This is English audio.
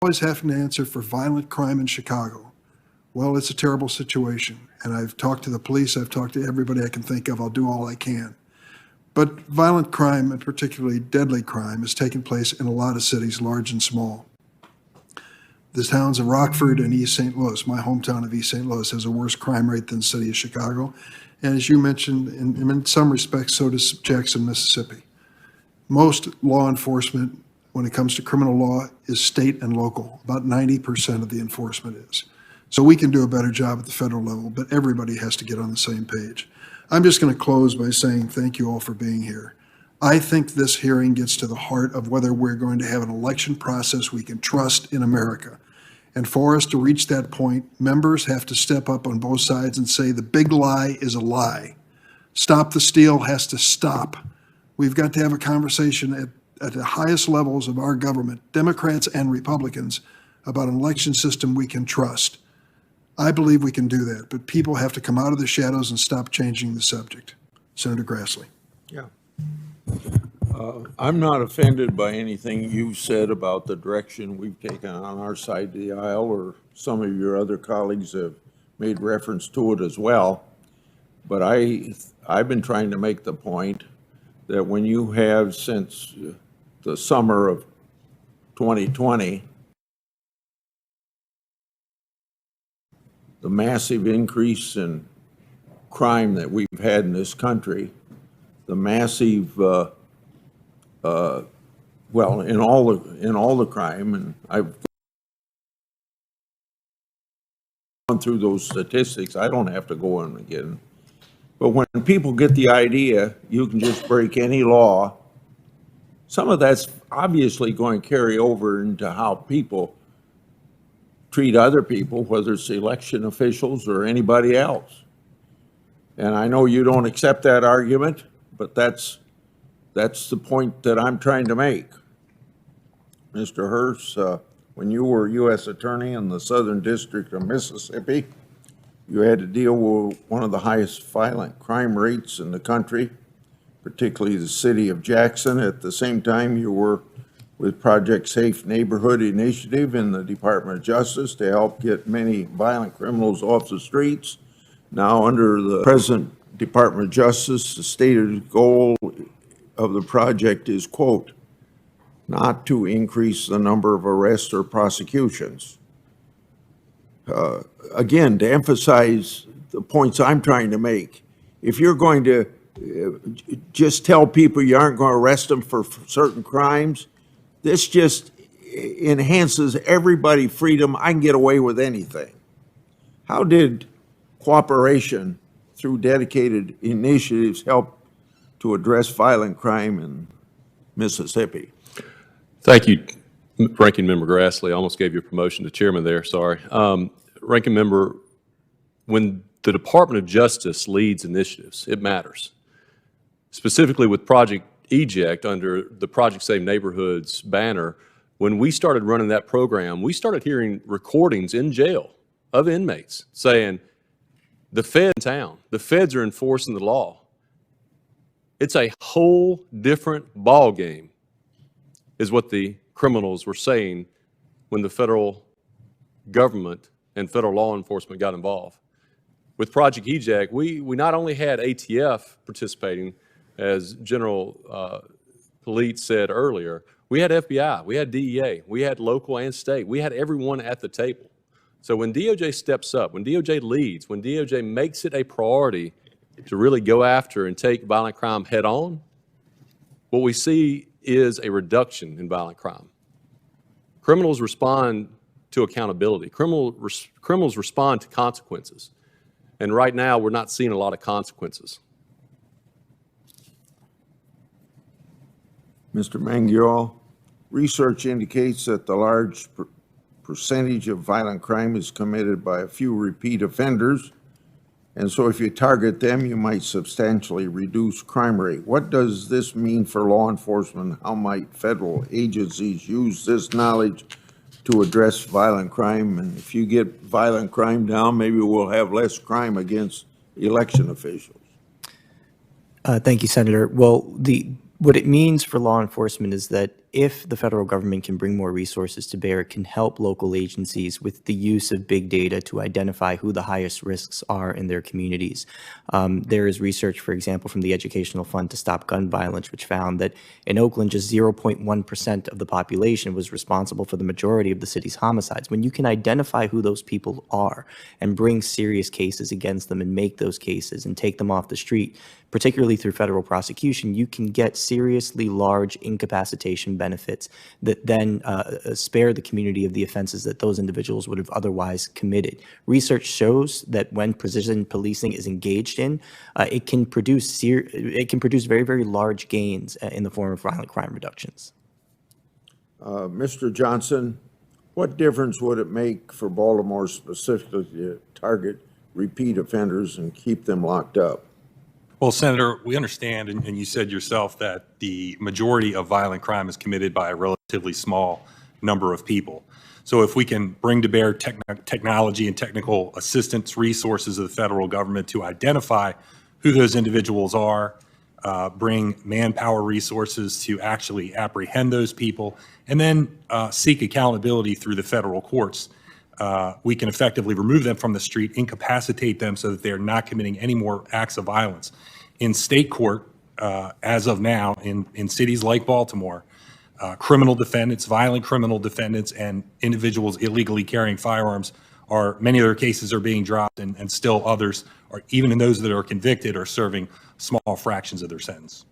always having to answer for violent crime in Chicago. Well, it's a terrible situation. And I've talked to the police, I've talked to everybody I can think of, I'll do all I can. But violent crime, and particularly deadly crime, is taking place in a lot of cities, large and small. The towns of Rockford and East St. Louis, my hometown of East St. Louis, has a worse crime rate than the city of Chicago. And as you mentioned, in some respects, so does Jackson, Mississippi. Most law enforcement, when it comes to criminal law, is state and local. About 90% of the enforcement is. So we can do a better job at the federal level, but everybody has to get on the same page. I'm just going to close by saying thank you all for being here. I think this hearing gets to the heart of whether we're going to have an election process we can trust in America. And for us to reach that point, members have to step up on both sides and say the big lie is a lie. Stop the steal has to stop. We've got to have a conversation at the highest levels of our government, Democrats and Republicans, about an election system we can trust. I believe we can do that, but people have to come out of the shadows and stop changing the subject. Senator Grassley. Yeah. I'm not offended by anything you've said about the direction we've taken on our side of the aisle, or some of your other colleagues have made reference to it as well. But I've been trying to make the point that when you have, since the summer of 2020, the massive increase in crime that we've had in this country, the massive, well, in all the crime, and I've gone through those statistics. I don't have to go in again. But when people get the idea you can just break any law, some of that's obviously going to carry over into how people treat other people, whether it's election officials or anybody else. And I know you don't accept that argument, but that's the point that I'm trying to make. Mr. Hurst, when you were U.S. Attorney in the Southern District of Mississippi, you had to deal with one of the highest violent crime rates in the country, particularly the city of Jackson. At the same time, you were with Project Safe Neighborhood Initiative in the Department of Justice to help get many violent criminals off the streets. Now, under the present Department of Justice, the stated goal of the project is, quote, not to increase the number of arrests or prosecutions. Again, to emphasize the points I'm trying to make, if you're going to just tell people you aren't going to arrest them for certain crimes, this just enhances everybody's freedom. I can get away with anything. How did cooperation through dedicated initiatives help to address violent crime in Mississippi? Thank you, Ranking Member Grassley. I almost gave you a promotion to chairman there, sorry. Ranking Member, when the Department of Justice leads initiatives, it matters. Specifically with Project Eject under the Project Save Neighborhoods banner, when we started running that program, we started hearing recordings in jail of inmates saying, the Fed in town, the feds are enforcing the law. It's a whole different ball game, is what the criminals were saying when the federal government and federal law enforcement got involved. With Project Eject, we not only had ATF participating, as General Polite said earlier, we had FBI, we had DEA, we had local and state, we had everyone at the table. So when DOJ steps up, when DOJ leads, when DOJ makes it a priority to really go after and take violent crime head on, what we see is a reduction in violent crime. Criminals respond to accountability. Criminals respond to consequences. And right now, we're not seeing a lot of consequences. Mr. Mangiol, research indicates that the large percentage of violent crime is committed by a few repeat offenders. And so if you target them, you might substantially reduce crime rate. What does this mean for law enforcement? How might federal agencies use this knowledge to address violent crime? And if you get violent crime down, maybe we'll have less crime against election officials. Thank you, Senator. Well, what it means for law enforcement is that if the federal government can bring more resources to bear, it can help local agencies with the use of big data to identify who the highest risks are in their communities. There is research, for example, from the Educational Fund to Stop Gun Violence, which found that in Oakland, just 0.1% of the population was responsible for the majority of the city's homicides. When you can identify who those people are and bring serious cases against them and make those cases and take them off the street, particularly through federal prosecution, you can get seriously large incapacitation benefits that then spare the community of the offenses that those individuals would have otherwise committed. Research shows that when precision policing is engaged in, it can produce very, very large gains in the form of violent crime reductions. Mr. Johnson, what difference would it make for Baltimore specifically to target repeat offenders and keep them locked up? Well, Senator, we understand, and you said yourself, that the majority of violent crime is committed by a relatively small number of people. So if we can bring to bear technology and technical assistance resources of the federal government to identify who those individuals are, bring manpower resources to actually apprehend those people, and then seek accountability through the federal courts, we can effectively remove them from the street, incapacitate them so that they're not committing any more acts of violence. In state court, as of now, in cities like Baltimore, criminal defendants, violent criminal defendants, and individuals illegally carrying firearms many of their cases are being dropped, and still others, even in those that are convicted, are serving small fractions of their sentence.